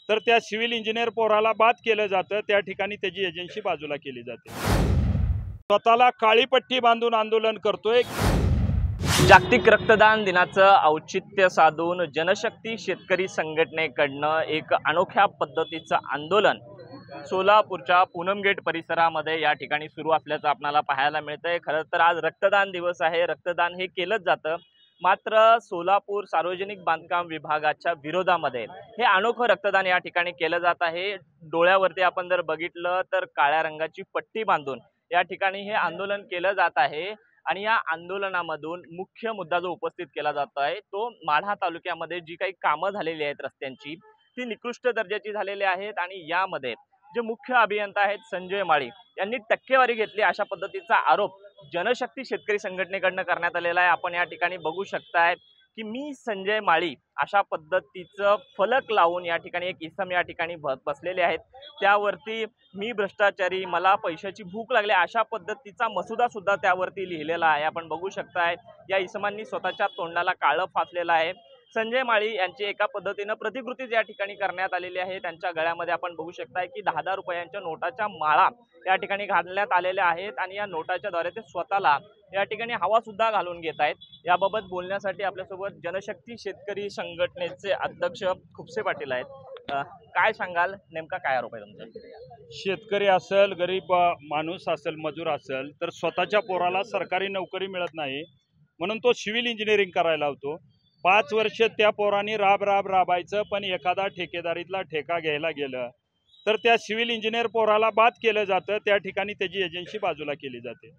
तर त्या civil engineer पोराला बाद केलं जातं, त्या ठिकाणी त्याची एजन्सी बाजूला केली जाते। स्वतःला काळी पट्टी बांधून आंदोलन करतोय। जागतिक रक्तदान दिनाचं औचित्य साधून जनशक्ती शेतकरी संघटनेकडनं एक अनोख्या पद्धतीचं आंदोलन सोलापूरच्या पूनम गेट परिसरामध्ये या ठिकाणी सुरू असल्याचं आपल्याला पाहायला मिळतंय। खरं तर आज रक्तदान दिवस आहे, रक्तदान हे केलंच जातं, मात्र सोलापूर सार्वजनिक बांधकाम विभागाच्या विरोधामध्ये हे अनोखं रक्तदान या ठिकाणी केलं जात आहे। डोळ्यावरती आपण जर बघितलं तर काळ्या रंगाची पट्टी बांधून या ठिकाणी हे आंदोलन केलं जात आहे। आणि या आंदोलनामधून मुख्य मुद्दा जो उपस्थित केला जातो आहे तो माढा तालुक्यामध्ये जी काही कामं झालेली आहेत रस्त्यांची ती निकृष्ट दर्जाची झालेली आहेत आणि यामध्ये जे मुख्य अभियंता आहेत संजय माळी यांनी टक्केवारी घेतली अशा पद्धतीचा आरोप जनशक्ती शेतकरी संघटनेकडनं करण्यात आलेला आहे। आपण या ठिकाणी बघू शकताय की मी संजय माळी अशा पद्धतीचं फलक लावून या ठिकाणी एक इसम या ठिकाणी बसलेले आहेत, त्यावरती मी भ्रष्टाचारी, मला पैशाची भूक लागली अशा पद्धतीचा मसुदा सुद्धा त्यावरती लिहिलेला आहे। आपण बघू शकताय या इसमांनी स्वतःच्या तोंडाला काळं फासलेलं आहे। संजय माळी यांची एका पद्धतीनं प्रतिकृती या ठिकाणी करण्यात आलेली आहे। त्यांच्या गळ्यामध्ये आपण बघू शकताय की 10,000 रुपयांच्या नोटाच्या माळा या ठिकाणी घालण्यात आलेल्या आहेत आणि या नोटाच्या द्वारे ते स्वतःला या ठिकाणी हवा सुद्धा घालून घेत आहेत। याबाबत बोलण्यासाठी आपल्यासोबत जनशक्ती शेतकरी संघटनेचे अध्यक्ष खुपसे पाटील आहेत। काय सांगाल, नेमका काय आरोप आहे तुमचा? शेतकरी असेल, गरीब माणूस असेल, मजूर असेल तर स्वतःच्या पोराला सरकारी नोकरी मिळत नाही म्हणून तो सिव्हिल इंजिनिअरिंग करायला लावतो। 5 वर्ष त्या पोरांनी राबायचं, पण एखादा ठेकेदारीतला ठेका घ्यायला गेलं तर त्या सिव्हिल इंजिनियर पोराला बाद केलं जातं, त्या ठिकाणी त्याची एजन्सी बाजूला केली जाते।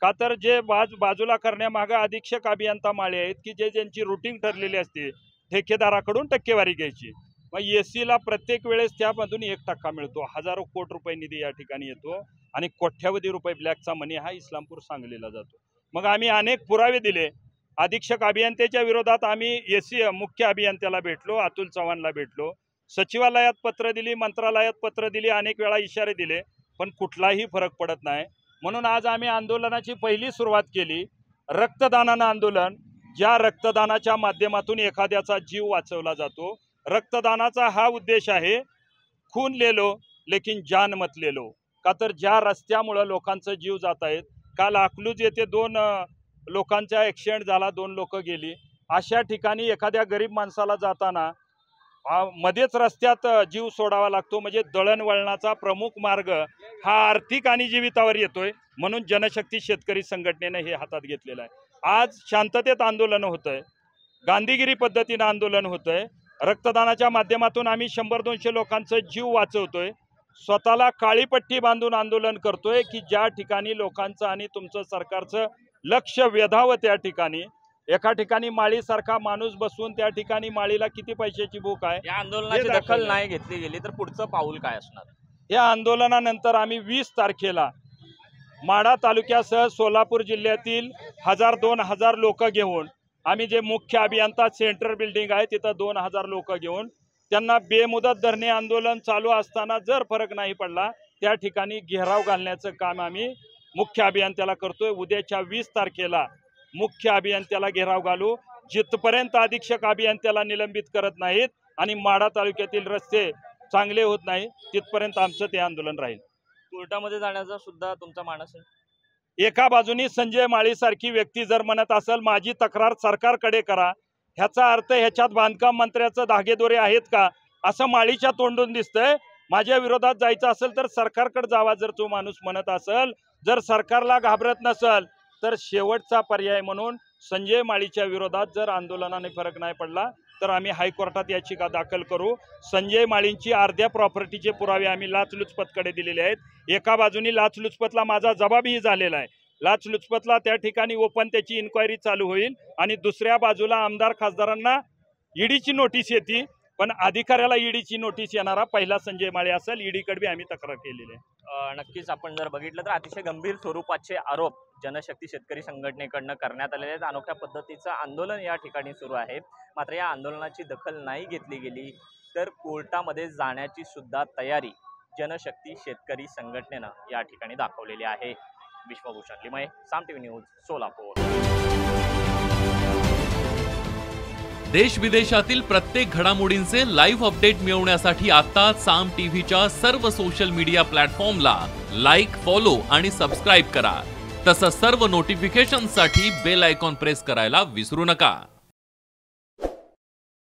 का तर जे बाजूला करण्यामागं अधीक्षक अभियंता माळे आहेत की जे ज्यांची रुटीन ठरलेली असते ठेकेदाराकडून टक्केवारी घ्यायची। मग एसीला प्रत्येक वेळेस त्यामधून 1% मिळतो, हजारो कोटी रुपये निधी या ठिकाणी येतो आणि कोट्यावधी रुपये ब्लॅकचा मनी हा इस्लामपूर सांगलीला जातो। मग आम्ही अनेक पुरावे दिले, अधीक्षक अभियंत्याच्या विरोधात आम्ही एसी मुख्य अभियंत्याला भेटलो, अतुल चव्हाणला भेटलो, सचिवालयात पत्र दिली, मंत्रालयात पत्र दिली, अनेक वेळा इशारे दिले, पण कुठलाही फरक पडत नाही। म्हणून आज आम्ही आंदोलनाची पहिली सुरुवात केली, रक्तदानानं आंदोलन। ज्या रक्तदानाच्या माध्यमातून एखाद्याचा जीव वाचवला जातो, रक्तदानाचा हा उद्देश आहे, खून ले लो लेकिन जान मत ले लो। का तर ज्या रस्त्यामुळे लोकांचं जीव जात आहेत, काल अकलूज येथे 2 लोकांचा ॲक्सिडेंट झाला, 2 लोक गेली। अशा ठिकाणी एखाद्या गरीब माणसाला जाताना मध्येच रस्त्यात जीव सोडावा लागतो, म्हणजे दळणवळणाचा प्रमुख मार्ग हा आर्थिक आणि जीवितावर येतोय। म्हणून जनशक्ती शेतकरी संघटनेने हे हातात घेतलेलं आहे। आज शांततेत आंदोलन होतंय, गांधीगिरी पद्धतीनं आंदोलन होतंय, रक्तदानाच्या माध्यमातून आम्ही 100-200 लोकांचा जीव वाचवतोय। स्वतःला काळी पट्टी बांधून आंदोलन करतोय की ज्या ठिकाणी लोकांचं आणि तुमचं सरकारचं लक्ष वेधावं, त्या ठिकाणी एका ठिकाणी माळीसारखा माणूस बसून त्या ठिकाणी माळीला किती पैशाची भूक आहे या आंदोलनाची दखल नाही घेतली गेली तर पुढचं पाऊल काय असणार? या आंदोलनानंतर आम्ही 20 तारखेला माढा तालुक्यासह सोलापूर जिल्ह्यातील 1000-2000 लोक घेऊन, आम्ही जे मुख्य अभियंता सेंट्रल बिल्डिंग आहे तिथं 2000 लोक घेऊन त्यांना बेमुदत धरणे आंदोलन चालू असताना जर फरक नाही पडला त्या ठिकाणी घेराव घालण्याचं काम आम्ही मुख्य अभियंत्याला करतोय। उद्याच्या 20 तारखेला मुख्य अभियंत्याला घेराव घालू, जिथपर्यंत अधीक्षक अभियंत्याला निलंबित करत नाहीत आणि माढा तालुक्यातील रस्ते चांगले होत नाही तिथपर्यंत आमचं ते आंदोलन राहील। कोर्टामध्ये जाण्याचा सुद्धा तुमचा मानस आहे? एका बाजूनी संजय माळीसारखी व्यक्ती जर म्हणत असेल माझी तक्रार सरकारकडे करा, ह्याचा अर्थ ह्याच्यात बांधकाम मंत्र्याचं धागेदोरे आहेत का असं माळीच्या तोंडून दिसतंय। माझ्या विरोधात जायचं असेल तर सरकारकडे जावा जर तो माणूस म्हणत असेल, जर सरकारला घाबरत नसेल तर शेवटचा पर्याय म्हणून संजय माळीच्या विरोधात जर आंदोलनाने फरक नाही पडला तर आम्ही हायकोर्टात याचिका दाखल करू। संजय माळींची अर्ध्या प्रॉपर्टीचे पुरावे आम्ही लाचलुचपतकडे दिलेले आहेत। एका बाजूनी लाचलुचपतला माझा जबाबही झालेला आहे, लाचलुचपतला त्या ठिकाणी ओपन त्याची इन्क्वायरी चालू होईल आणि दुसऱ्या बाजूला आमदार खासदारांना ईडीची नोटीस येते, पण अधिकाऱ्याला ईडीची नोटीस येणारा पहिला संजय माळी असेल। ईडीकडे आम्ही तक्रार केलेली आहे। नक्कीच आपण जर बघितलं तर अतिशय गंभीर स्वरूपाचे आरोप जनशक्ती शेतकरी संघटनेकडनं करण्यात आलेले आहेत। अनोख्या पद्धतीचं आंदोलन या ठिकाणी सुरू आहे, मात्र या आंदोलनाची दखल नाही घेतली गेली तर कोर्टामध्ये जाण्याची सुद्धा तयारी जनशक्ती शेतकरी संघटनेनं या ठिकाणी दाखवलेली आहे। विश्वभूषण लिमये, साम टीव्ही न्यूज, सोलापूर। देश विदेशातील प्रत्येक घडामोडींचे लाईव्ह अपडेट मिळवण्यासाठी आता साम टीव्हीच्या सर्व सोशल मीडिया प्लॅटफॉर्मला लाईक, फॉलो आणि सबस्क्राईब करा. तसंच सर्व नोटिफिकेशनसाठी बेल आयकॉन प्रेस करायला विसरू नका.